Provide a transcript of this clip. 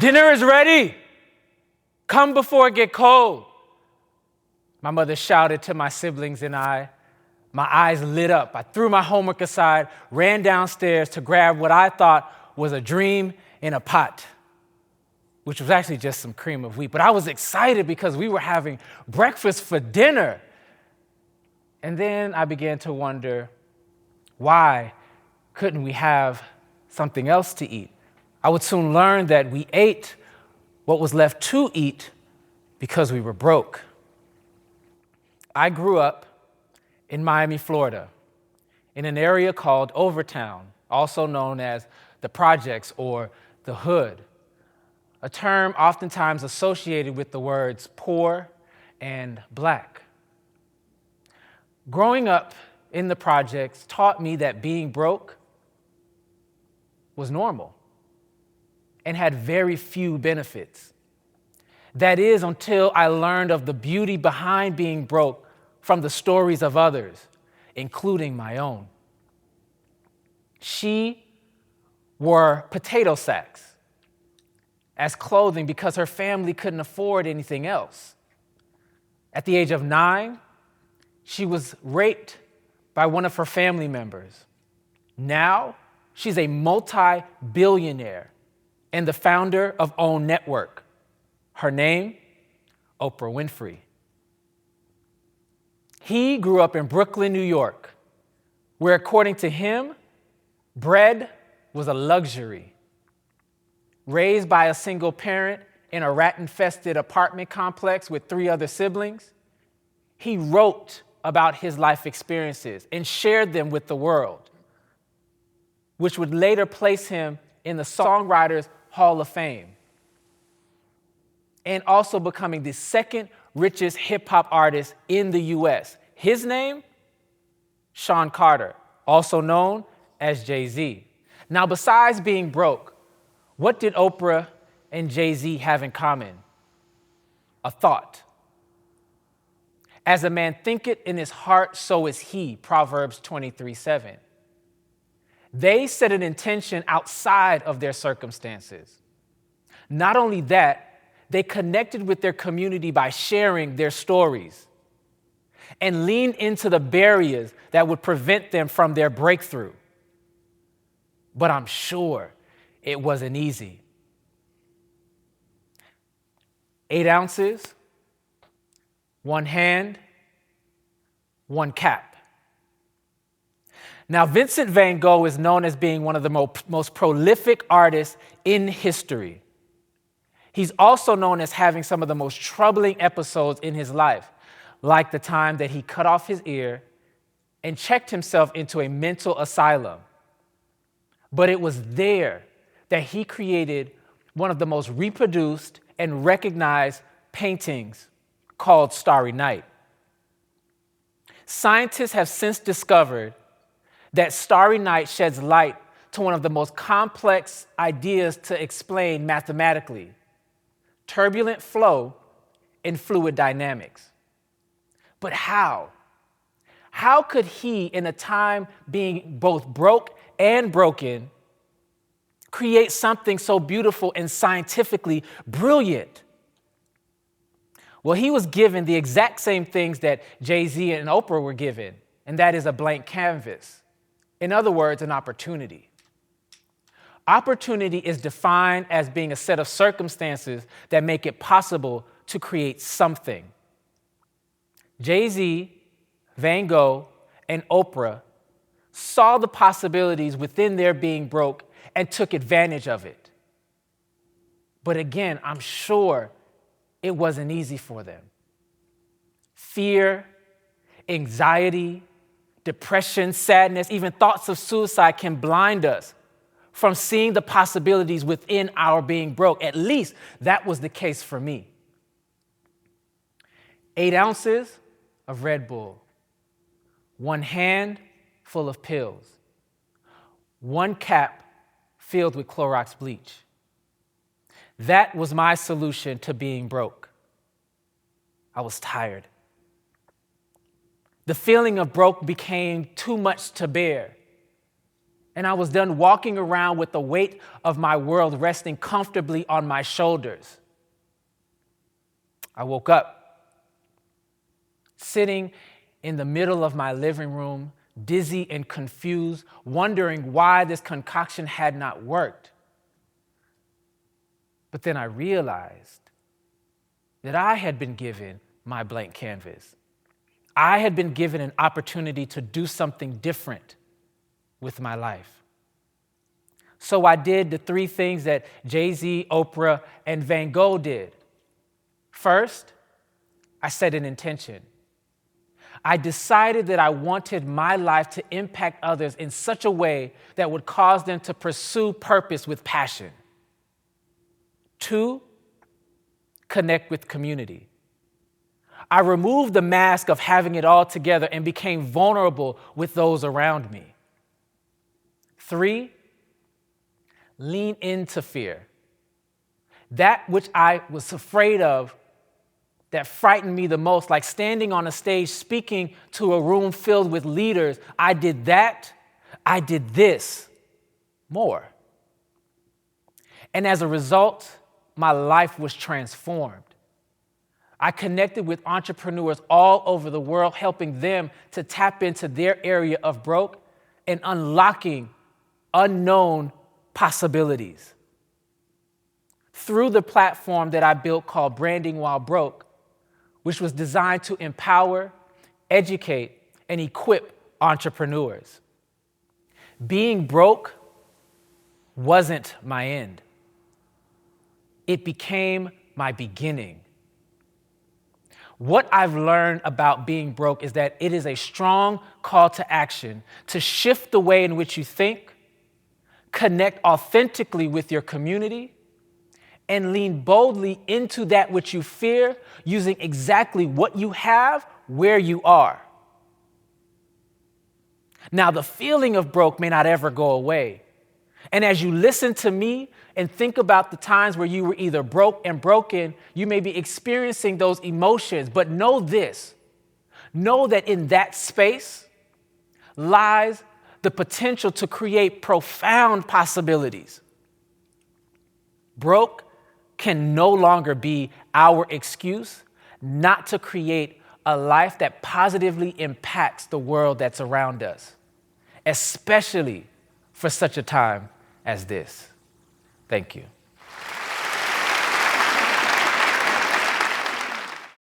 Dinner is ready. Come before it get cold. My mother shouted to my siblings and I. My eyes lit up. I threw my homework aside, ran downstairs to grab what I thought was a dream in a pot, which was actually just some cream of wheat. But I was excited because we were having breakfast for dinner. And then I began to wonder, why couldn't we have something else to eat? I would soon learn that we ate what was left to eat because we were broke. I grew up in Miami, Florida, in an area called Overtown, also known as the projects or the hood, a term oftentimes associated with the words poor and black. Growing up in the projects taught me that being broke was normal and had very few benefits. That is, until I learned of the beauty behind being broke from the stories of others, including my own. She wore potato sacks as clothing because her family couldn't afford anything else. At the age of 9, she was raped by one of her family members. Now, she's a multi-billionaire and the founder of OWN Network. Her name, Oprah Winfrey. He grew up in Brooklyn, New York, where, according to him, bread was a luxury. Raised by a single parent in a rat-infested apartment complex with 3 other siblings, he wrote about his life experiences and shared them with the world, which would later place him in the Songwriters Hall of Fame, and also becoming the second richest hip-hop artist in the U.S. His name, Sean Carter, also known as Jay-Z. Now, besides being broke, what did Oprah and Jay-Z have in common? A thought. As a man thinketh in his heart, so is he, Proverbs 23:7. They set an intention outside of their circumstances. Not only that, they connected with their community by sharing their stories and leaned into the barriers that would prevent them from their breakthrough. But I'm sure it wasn't easy. 8 ounces, 1 hand, 1 cap. Now, Vincent van Gogh is known as being one of the most prolific artists in history. He's also known as having some of the most troubling episodes in his life, like the time that he cut off his ear and checked himself into a mental asylum. But it was there that he created one of the most reproduced and recognized paintings called Starry Night. Scientists have since discovered that Starry Night sheds light to one of the most complex ideas to explain mathematically: turbulent flow in fluid dynamics. But how? How could he, in a time being both broke and broken, create something so beautiful and scientifically brilliant? Well, he was given the exact same things that Jay-Z and Oprah were given, and that is a blank canvas. In other words, an opportunity. Opportunity is defined as being a set of circumstances that make it possible to create something. Jay-Z, Van Gogh, and Oprah saw the possibilities within their being broke and took advantage of it. But again, I'm sure it wasn't easy for them. Fear, anxiety, depression, sadness, even thoughts of suicide can blind us from seeing the possibilities within our being broke. At least that was the case for me. 8 ounces of Red Bull, 1 hand full of pills, 1 cap filled with Clorox bleach. That was my solution to being broke. I was tired. The feeling of broke became too much to bear. And I was done walking around with the weight of my world resting comfortably on my shoulders. I woke up, sitting in the middle of my living room, dizzy and confused, wondering why this concoction had not worked. But then I realized that I had been given my blank canvas. I had been given an opportunity to do something different with my life. So I did the three things that Jay-Z, Oprah, and Van Gogh did. First, I set an intention. I decided that I wanted my life to impact others in such a way that would cause them to pursue purpose with passion. 2, connect with community. I removed the mask of having it all together and became vulnerable with those around me. 3, lean into fear. That which I was afraid of, that frightened me the most, like standing on a stage speaking to a room filled with leaders, I did that, I did this more. And as a result, my life was transformed. I connected with entrepreneurs all over the world, helping them to tap into their area of broke and unlocking unknown possibilities. Through the platform that I built called Branding While Broke, which was designed to empower, educate, and equip entrepreneurs. Being broke wasn't my end. It became my beginning. What I've learned about being broke is that it is a strong call to action to shift the way in which you think, connect authentically with your community, and lean boldly into that which you fear, using exactly what you have where you are. Now, the feeling of broke may not ever go away. And as you listen to me and think about the times where you were either broke and broken, you may be experiencing those emotions. But know this, know that in that space lies the potential to create profound possibilities. Broke can no longer be our excuse not to create a life that positively impacts the world that's around us, especially for such a time as this. Thank you.